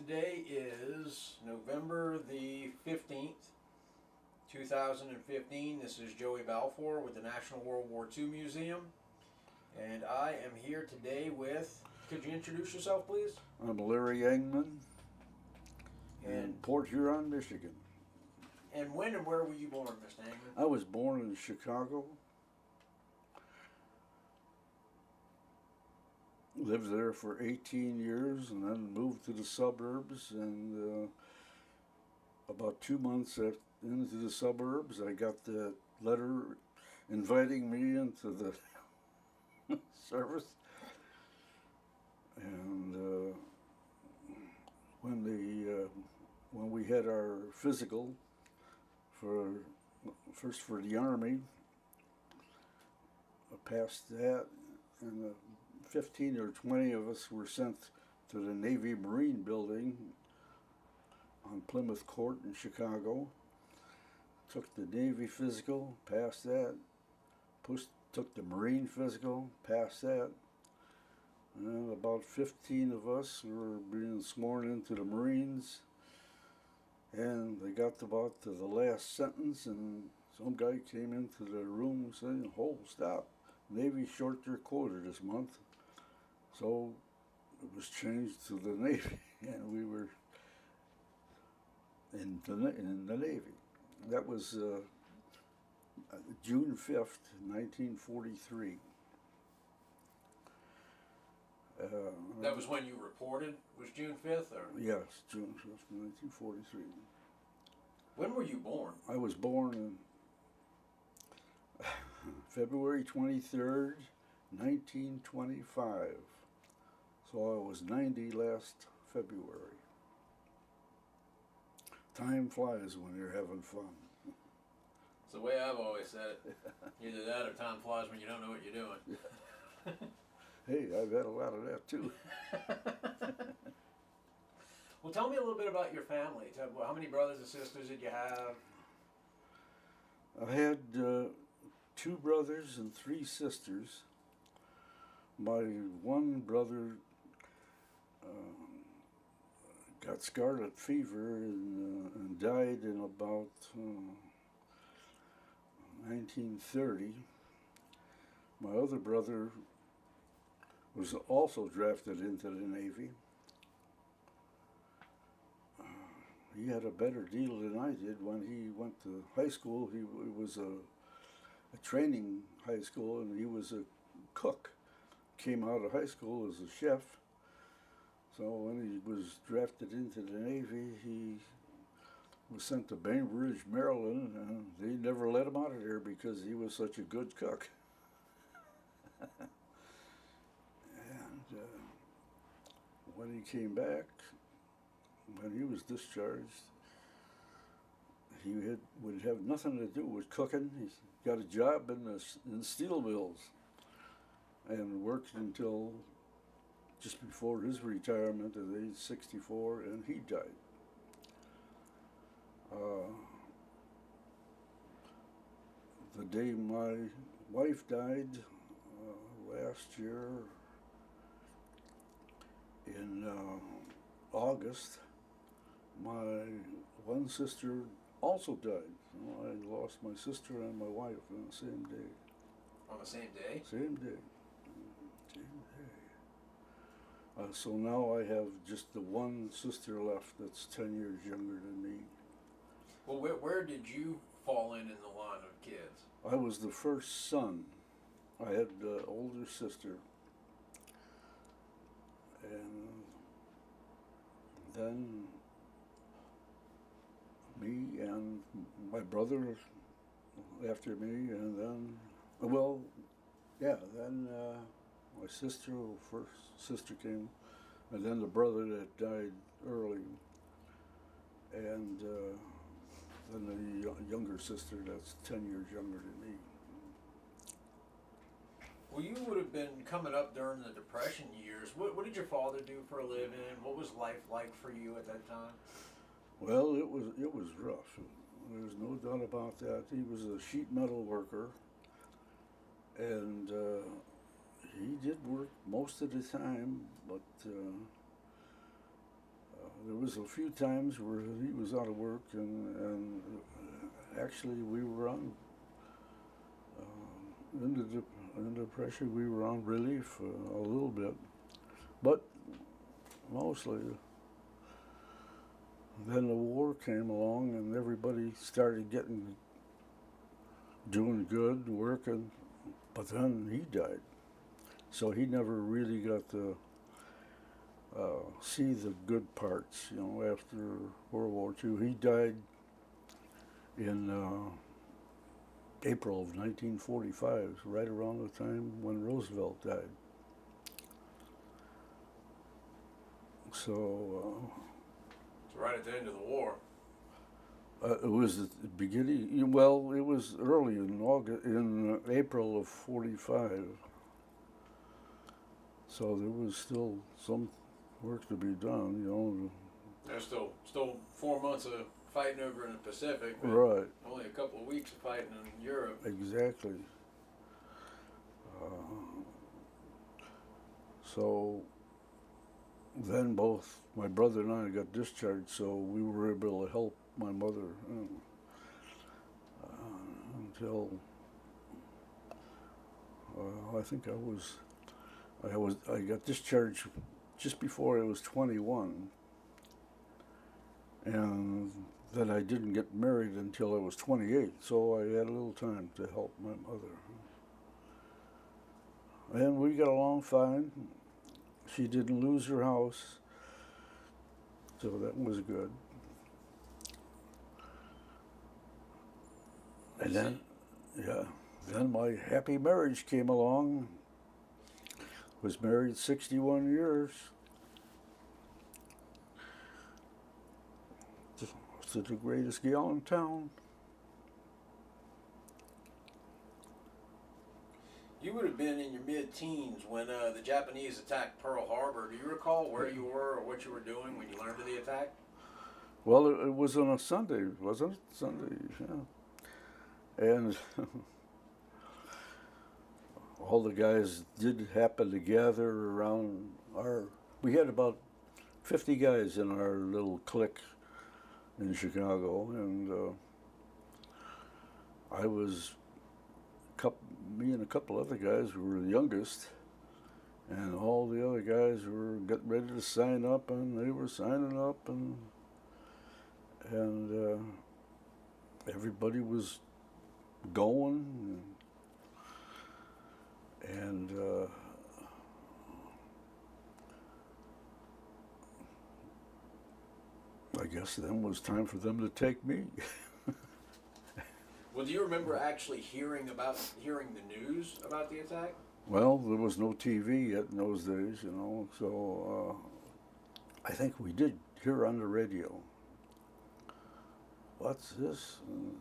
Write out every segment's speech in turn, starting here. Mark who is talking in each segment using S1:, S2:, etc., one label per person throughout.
S1: Today is November the 15th, 2015. This is Joey Balfour with the National World War II Museum. And I am here today with, could you introduce yourself, please?
S2: I'm Larry Engman in Port Huron, Michigan.
S1: And when and where were you born, Mr. Engman?
S2: I was born in Chicago. Lived there for 18 years and then moved to the suburbs, and about 2 months into the suburbs I got the letter inviting me into the service. And when we had our physical for the Army, I passed that, and 15 or 20 of us were sent to the Navy Marine Building on Plymouth Court in Chicago. Took the Navy physical, passed that. Took the Marine physical, passed that. And about 15 of us were being sworn into the Marines. And they got about to the last sentence, and some guy came into the room saying, "Hold, stop. Navy short their quota this month." So it was changed to the Navy, and we were in the Navy. That was June 5th, 1943.
S1: That was when you reported, was June 5th? Or?
S2: Yes, June 5th, 1943.
S1: When were you born?
S2: I was born on February 23rd, 1925. So I was 90 last February. Time flies when you're having fun.
S1: It's the way I've always said it. Either that or time flies when you don't know what you're doing.
S2: Hey, I've had a lot of that too.
S1: Well, tell me a little bit about your family. How many brothers and sisters did you have?
S2: I had 2 brothers and 3 sisters. My one brother got scarlet fever and died in about 1930. My other brother was also drafted into the Navy. He had a better deal than I did when he went to high school. It was a training high school, and he was a cook. Came out of high school as a chef. So when he was drafted into the Navy, he was sent to Bainbridge, Maryland, and they never let him out of there because he was such a good cook. And when he came back, when he was discharged, he would have nothing to do with cooking. He got a job in steel mills and worked until just before his retirement at age 64, and he died. The day my wife died last year in August, my one sister also died. So I lost my sister and my wife on the same day.
S1: On the same day?
S2: Same day. Same day. So now I have just the one sister left that's 10 years younger than me.
S1: Well, where did you fall in the line of kids?
S2: I was the first son. I had an older sister. And then me and my brother after me, and then, then my sister, first sister came, and then the brother that died early, and then the younger sister that's 10 years younger than me.
S1: Well, you would have been coming up during the Depression years. What did your father do for a living? What was life like for you at that time?
S2: Well, it was rough. There's no doubt about that. He was a sheet metal worker, and he did work most of the time, but there was a few times where he was out of work, and actually we were on under pressure. We were on relief a little bit, but mostly. Then the war came along, and everybody started doing good, working, but then he died. So he never really got to see the good parts, after World War II. He died in April of 1945, right around the time when Roosevelt died. So
S1: right at the end of the war.
S2: it was at the beginning. Well, it was early in April of '45. So there was still some work to be done,
S1: There's still 4 months of fighting over in the Pacific, but
S2: Right.
S1: only a couple of weeks of fighting in Europe.
S2: Exactly. So then both my brother and I got discharged, so we were able to help my mother until I think I got discharged just before I was 21, and then I didn't get married until I was 28, so I had a little time to help my mother. And we got along fine. She didn't lose her house, so that was good. And then my happy marriage came along. Was married 61 years to the greatest gal in town.
S1: You would have been in your mid-teens when the Japanese attacked Pearl Harbor. Do you recall where you were or what you were doing when you learned of the attack?
S2: Well, it was on a Sunday, wasn't it? Sunday, yeah. And all the guys did happen to gather around we had about 50 guys in our little clique in Chicago, and me and a couple other guys were the youngest, and all the other guys were getting ready to sign up, and they were signing up, and everybody was going, and I guess then was time for them to take me.
S1: Well, do you remember actually hearing the news about the attack?
S2: Well, there was no TV yet in those days, so I think we did hear on the radio. What's this? And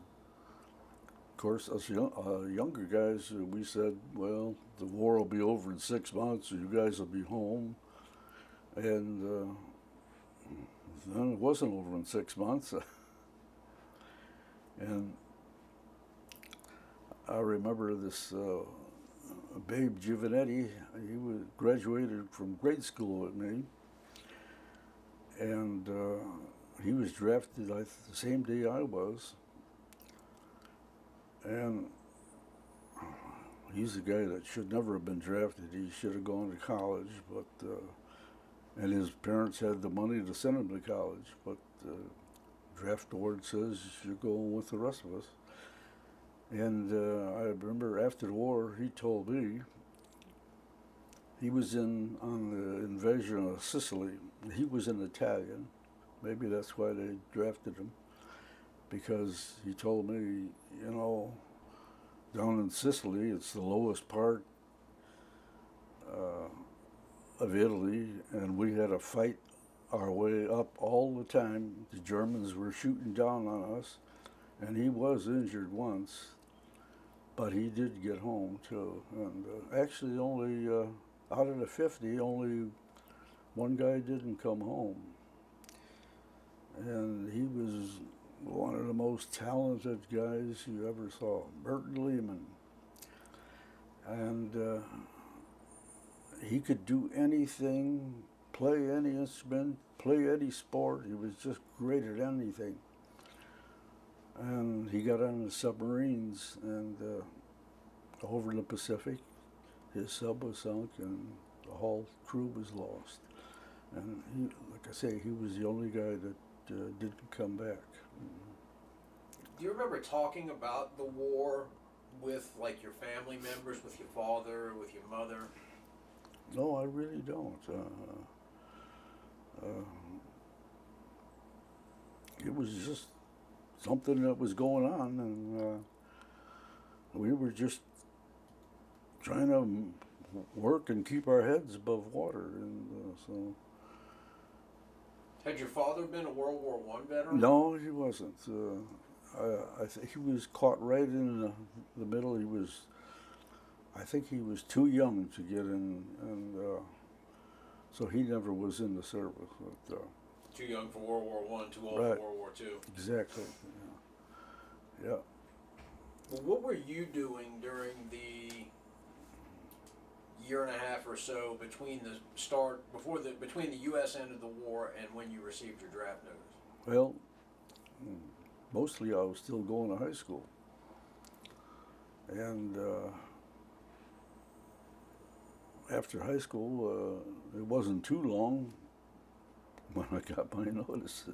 S2: of course, us younger guys, we said, well, the war will be over in 6 months, so you guys will be home. And then it wasn't over in 6 months. And I remember this Babe Giovanetti. He graduated from grade school with me, and he was drafted the same day I was. And he's a guy that should never have been drafted. He should have gone to college, but and his parents had the money to send him to college. But draft board says you're going with the rest of us. And I remember after the war, he told me he was on the invasion of Sicily. He was an Italian. Maybe that's why they drafted him, because he told me, down in Sicily, it's the lowest part of Italy, and we had to fight our way up all the time. The Germans were shooting down on us, and he was injured once, but he did get home too. And actually, only out of the 50, only one guy didn't come home, and he was one of the most talented guys you ever saw, Burton Lehman. And he could do anything play any instrument, play any sport. He was just great at anything. And he got on the submarines, and over in the Pacific, his sub was sunk, and the whole crew was lost. And he, like I say, he was the only guy that didn't come back.
S1: Do you remember talking about the war with like your family members, with your father, with your mother?
S2: No, I really don't. It was just something that was going on, and we were just trying to work and keep our heads above water, and so.
S1: Had your father been a World War I veteran?
S2: No, he wasn't. I think he was caught right in the middle. I think he was too young to get in, and so he never was in the service. But,
S1: too young for World War I, too old
S2: right.
S1: for World War II.
S2: Exactly. Yeah.
S1: Well, what were you doing during the year and a half or so between between the U.S. end of the war and when you received your draft notice?
S2: Well, mostly I was still going to high school, and after high school, it wasn't too long when I got my notice.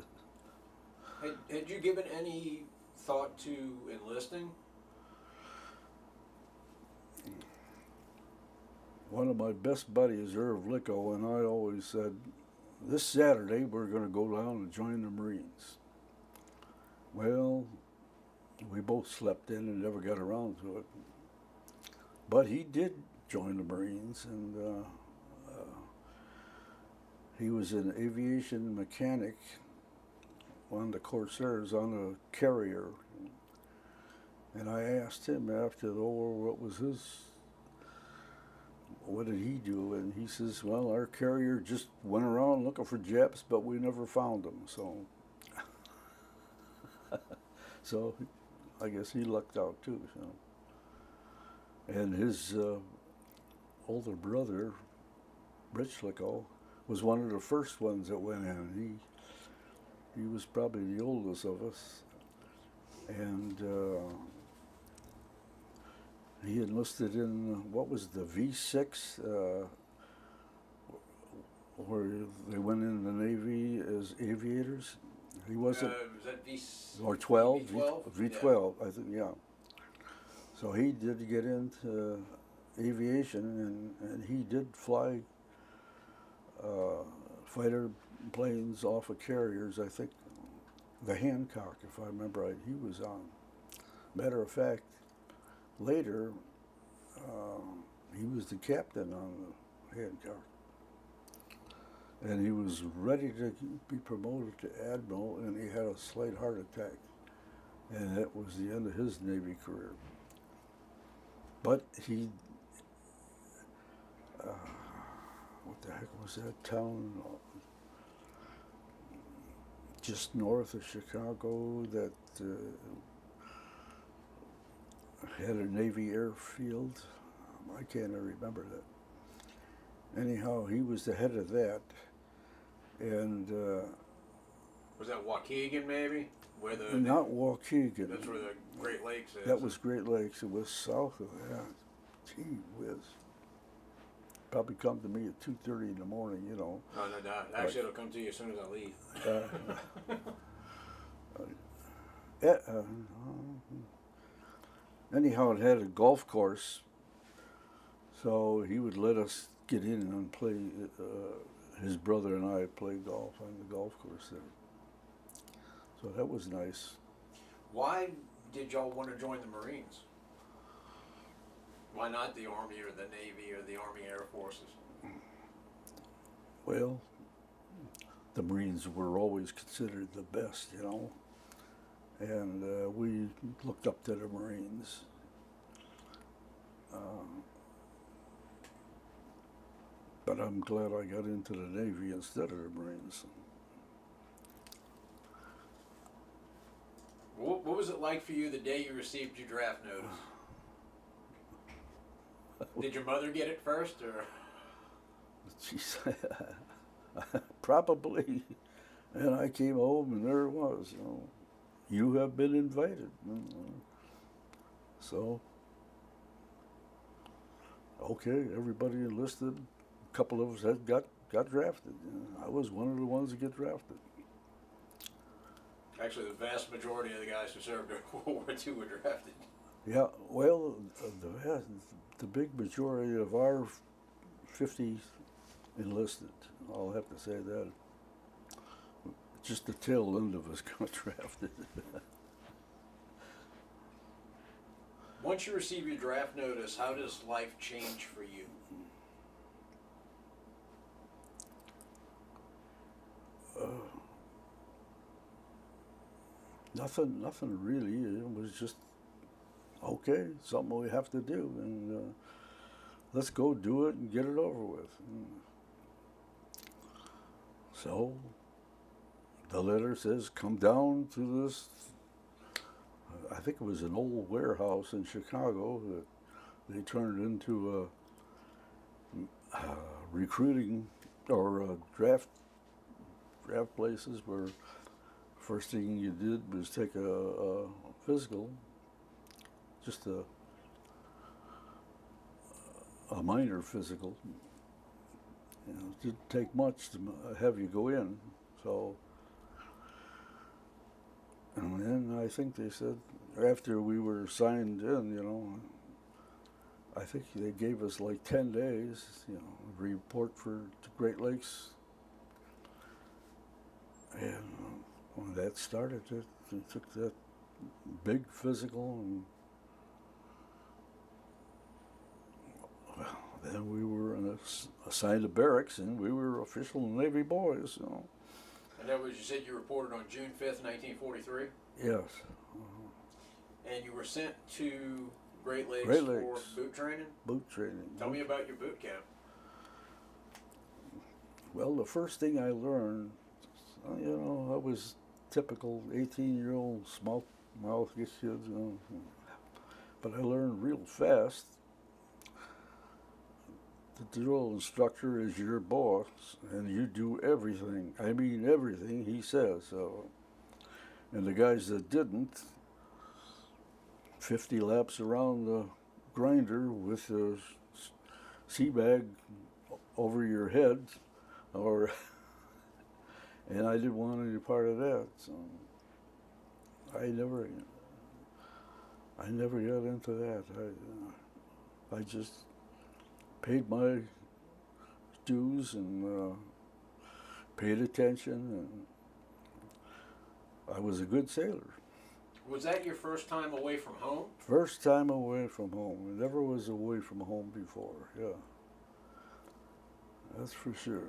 S1: Had you given any thought to enlisting?
S2: One of my best buddies, Irv Licko, and I always said, this Saturday we're going to go down and join the Marines. Well, we both slept in and never got around to it. But he did join the Marines, and he was an aviation mechanic on the Corsairs on a carrier. And I asked him after the war what did he do? And he says, well, our carrier just went around looking for Japs, but we never found them. So I guess he lucked out too. So. And his older brother, Rich Licko, was one of the first ones that went in. He was probably the oldest of us, and he enlisted in what was the V6, where they went in the Navy as aviators. He wasn't.
S1: Was that V?
S2: Or 12?
S1: V12?
S2: V12, I think, yeah. So he did get into aviation, and he did fly fighter planes off of carriers. I think the Hancock, if I remember right, he was on. Matter of fact, later he was the captain on the Hancock. And he was ready to be promoted to admiral, and he had a slight heart attack. And that was the end of his Navy career. But he, what the heck was that town just north of Chicago that had a Navy airfield? I can't remember that. Anyhow, he was the head of that. And
S1: was that Waukegan maybe? Where the
S2: not Waukegan.
S1: That's where the Great Lakes is.
S2: That was Great Lakes. It was south of that. Gee whiz. Probably come to me at 2:30 in the morning, you know.
S1: Oh, no doubt. Actually, it'll come to you as soon as I leave.
S2: Anyhow, it had a golf course, so he would let us get in and play. His brother and I played golf on the golf course there. So that was nice.
S1: Why did y'all want to join the Marines? Why not the Army or the Navy or the Army Air Forces?
S2: Well, the Marines were always considered the best, you know, and we looked up to the Marines. But I'm glad I got into the Navy instead of the Marines.
S1: What was it like for you the day you received your draft notice? Did your mother get it first, or?
S2: Jeez, Probably. And I came home and there it was. You know, you have been invited. So, okay, everybody enlisted. A couple of us had got drafted. I was one of the ones to get drafted.
S1: Actually, the vast majority of the guys who served during World War II were drafted.
S2: Yeah, well, the big majority of our 50 enlisted. I'll have to say that. Just the tail end of us got drafted.
S1: Once you receive your draft notice, how does life change for you?
S2: Nothing really. It was just okay, something we have to do, and let's go do it and get it over with. So the letter says, come down to this, I think it was an old warehouse in Chicago that they turned into a recruiting or draft places where first thing you did was take a physical, just a minor physical. You know, it didn't take much to have you go in. So, and then I think they said after we were signed in, you know, I think they gave us like 10 days, you know, report to Great Lakes. And when that started, they took that big physical, and well, then we were assigned to barracks, and we were official Navy boys. You know.
S1: And that was, you said you reported on June 5th, 1943?
S2: Yes.
S1: And you were sent to Great Lakes,
S2: Great
S1: for
S2: Lakes.
S1: boot training?
S2: Boot training.
S1: Tell me about your boot camp.
S2: Well, the first thing I learned, you know, I was typical 18-year-old small-mouthed kid, you know, but I learned real fast that the drill instructor is your boss, and you do everything. I mean everything he says. So, and the guys that didn't, 50 laps around the grinder with a sea bag over your head, or and I didn't want any part of that. So I never got into that. I just paid my dues and paid attention, and I was a good sailor.
S1: Was that your first time away from home?
S2: First time away from home. I never was away from home before, yeah. That's for sure.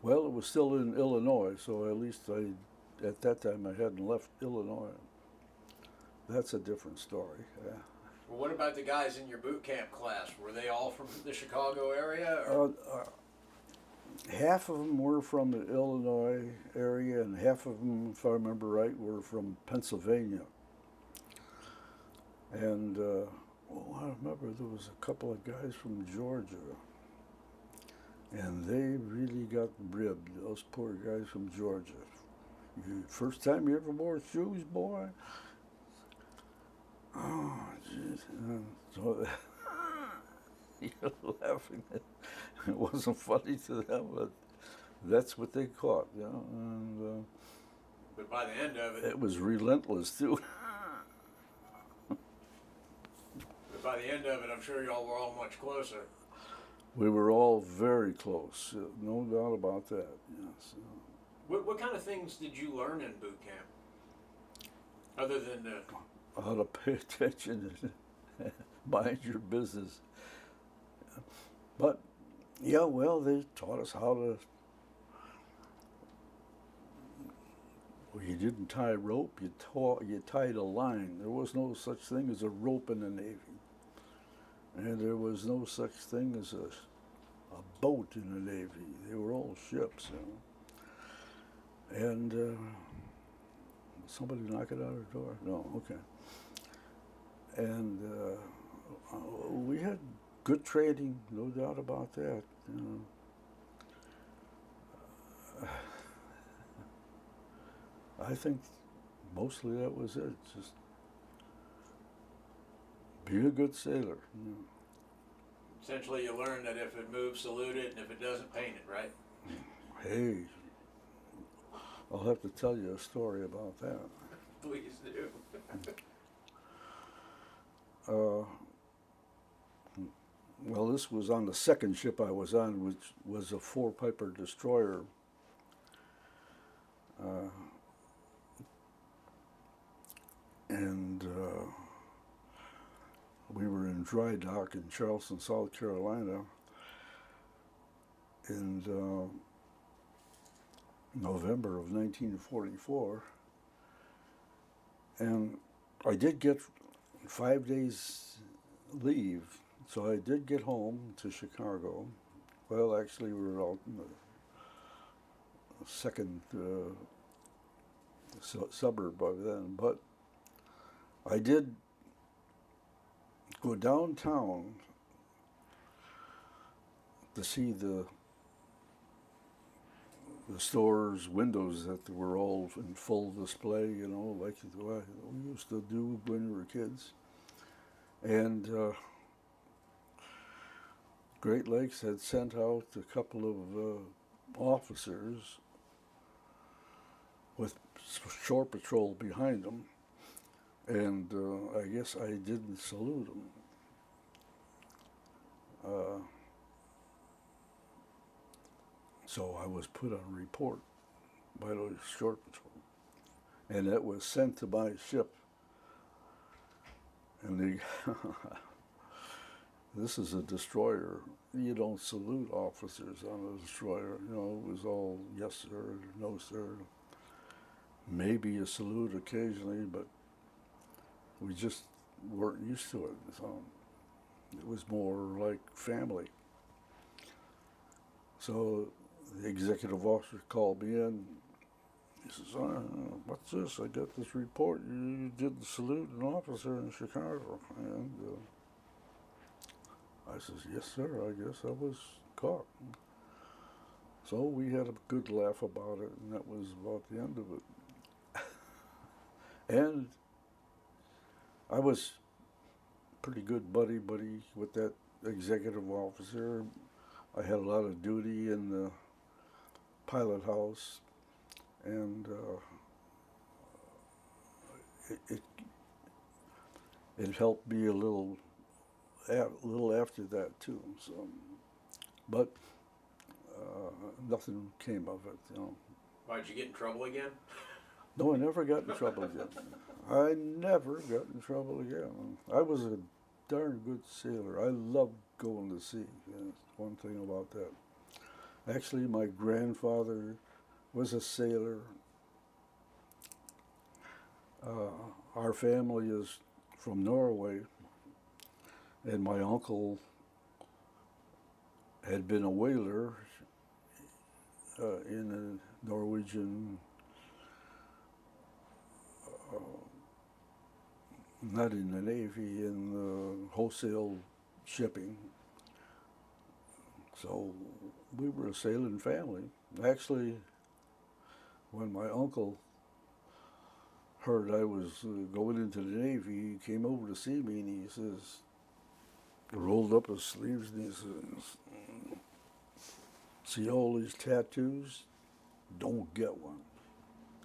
S2: Well, it was still in Illinois, so at least at that time I hadn't left Illinois. That's a different story, yeah.
S1: Well, what about the guys in your boot camp class? Were they all from the Chicago area? Or?
S2: Half of them were from the Illinois area, and half of them, if I remember right, were from Pennsylvania. And I remember there was a couple of guys from Georgia, and they really got ribbed, those poor guys from Georgia. First time you ever wore shoes, boy? Oh, jeez. So you're laughing. It wasn't funny to them, but that's what they caught, you know. And,
S1: but by the end of it...
S2: It was relentless, too.
S1: But by the end of it, I'm sure y'all were all much closer.
S2: We were all very close, no doubt about that, yes.
S1: What kind of things did you learn in boot camp? Other than the...
S2: How to pay attention and mind your business. But, yeah, well, they taught us how to... Well, you didn't tie rope, you tied a line. There was no such thing as a rope in the Navy. And there was no such thing as a boat in the Navy. They were all ships, you know. And somebody knocking on our door? No, okay. And we had good training, no doubt about that. You know. I think mostly that was it. Just be a good sailor. You know.
S1: Essentially, you learn that if it moves, salute it, and if it doesn't, paint it, right?
S2: Hey, I'll have to tell you a story about that.
S1: Please do.
S2: Uh, well, this was on the second ship I was on, which was a four-piper destroyer. Uh, and we were in dry dock in Charleston, South Carolina, in November of 1944. And I did get 5 days leave, so I did get home to Chicago. Well, actually, we were out in the second suburb by then, but I did go downtown to see the stores' windows that were all in full display, you know, like we used to do when we were kids. And Great Lakes had sent out a couple of officers with shore patrol behind them, and I guess I didn't salute them. So I was put on report by the shore patrol, and it was sent to my ship. And this is a destroyer. You don't salute officers on a destroyer. You know, it was all yes sir, no sir. Maybe a salute occasionally, but we just weren't used to it. So it was more like family. So the executive officer called me in. He says, what's this? I got this report. You didn't salute an officer in Chicago. And I says, yes, sir, I guess I was caught. So we had a good laugh about it, and that was about the end of it. And I was pretty good buddy with that executive officer. I had a lot of duty in the pilot house, and it helped me a little after that too. So, but nothing came of it, you know.
S1: Why'd you get in trouble again?
S2: No, I never got in trouble again. I never got in trouble again. I was a darn good sailor. I loved going to sea. Yeah, one thing about that. Actually, my grandfather was a sailor. Our family is from Norway, and my uncle had been a whaler in the Norwegian, not in the Navy, in wholesale shipping. So we were a sailing family. Actually, when my uncle heard I was going into the Navy, he came over to see me and he says, rolled up his sleeves and he says, see all these tattoos? Don't get one.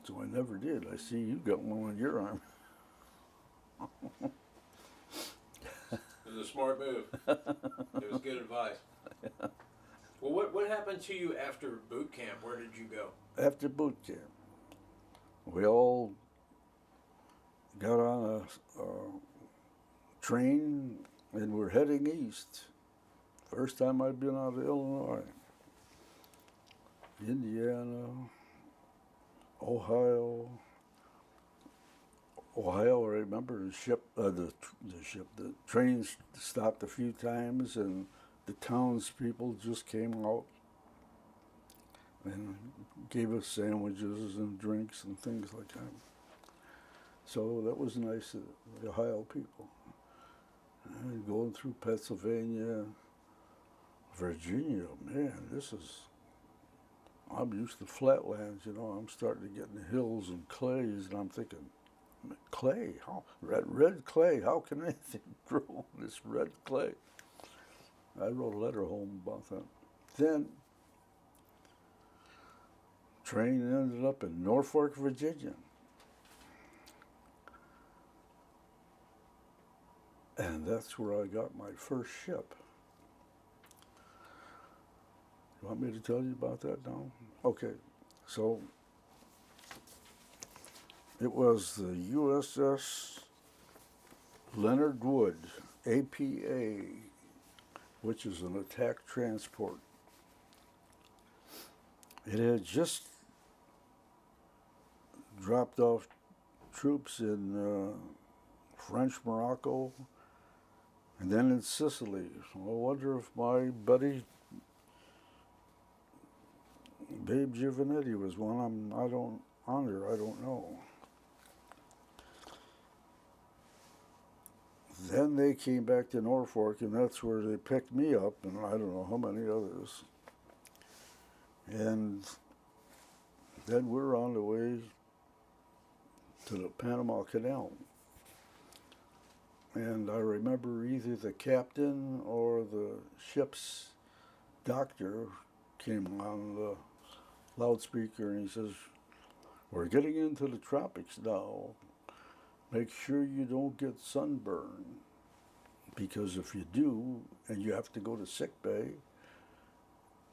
S2: So I never did. I see you got one on your arm.
S1: It was a smart move. It was good advice. Well, what happened to you after boot camp? Where did you go?
S2: After boot camp, we all got on a train and we're heading east. First time I'd been out of Illinois, Indiana, Ohio. Ohio, I remember the train stopped a few times and the townspeople just came out and gave us sandwiches and drinks and things like that. So that was nice, the Ohio people. And going through Pennsylvania, Virginia, man, this is I'm used to flatlands, you know. I'm starting to get in the hills and clays, and I'm thinking, clay? How red clay? How can anything grow in this red clay? I wrote a letter home about that. Then, train ended up in Norfolk, Virginia. And that's where I got my first ship. You want me to tell you about that now? Okay, so it was the USS Leonard Wood, APA, which is an attack transport. It had just dropped off troops in French Morocco and then in Sicily. So I wonder if my buddy Babe Giovanetti was one. I don't know. Then they came back to Norfolk, and that's where they picked me up, and I don't know how many others. And then we're on the way to the Panama Canal. And I remember either the captain or the ship's doctor came on the loudspeaker and he says, "We're getting into the tropics now. Make sure you don't get sunburn, because if you do and you have to go to sick bay,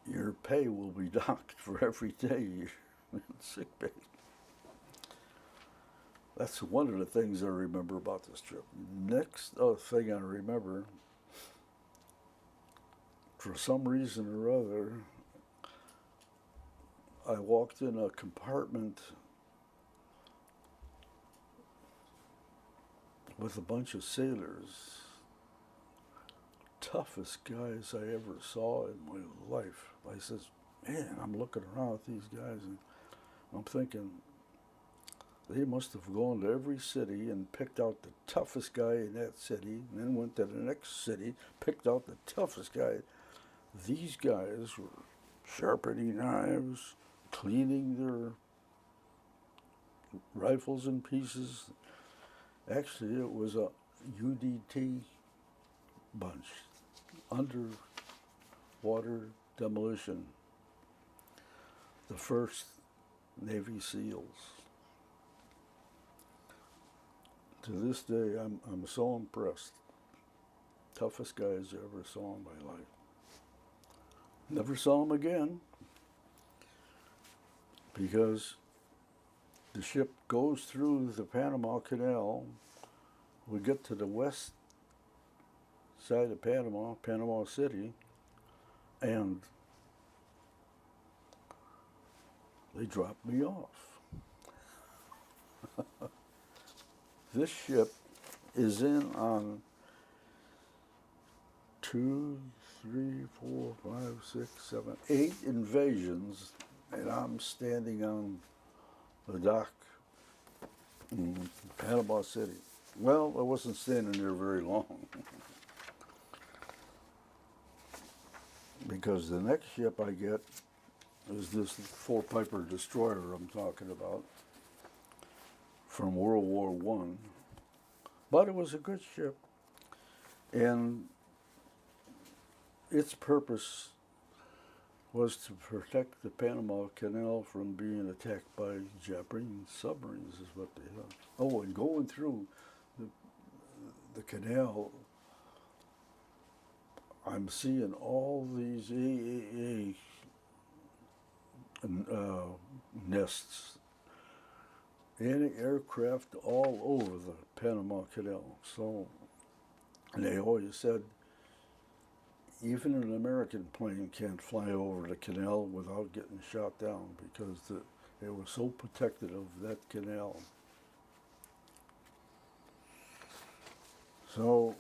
S2: your pay will be docked for every day you're in sick bay." That's one of the things I remember about this trip. Next thing I remember, for some reason or other, I walked in a compartment with a bunch of sailors, toughest guys I ever saw in my life. I says, man, I'm looking around at these guys and I'm thinking, they must have gone to every city and picked out the toughest guy in that city, and then went to the next city, picked out the toughest guy. These guys were sharpening knives, cleaning their rifles in pieces. Actually, it was a UDT bunch, underwater demolition, the first Navy SEALs. To this day, I'm so impressed. Toughest guys I ever saw in my life. Never saw them again, because the ship goes through the Panama Canal. We get to the west side of Panama, Panama City, and they dropped me off. This ship is in on 2, 3, 4, 5, 6, 7, 8 invasions, and I'm standing on the dock in Panama City. Well, I wasn't standing there very long, because the next ship I get is this four-piper destroyer I'm talking about, from World War I. But it was a good ship, and its purpose was to protect the Panama Canal from being attacked by Japanese submarines, is what they thought. Oh, and going through the canal, I'm seeing all these AAA nests, anti-aircraft all over the Panama Canal. So, and they always said, even an American plane can't fly over the canal without getting shot down, because they were so protective of that canal. So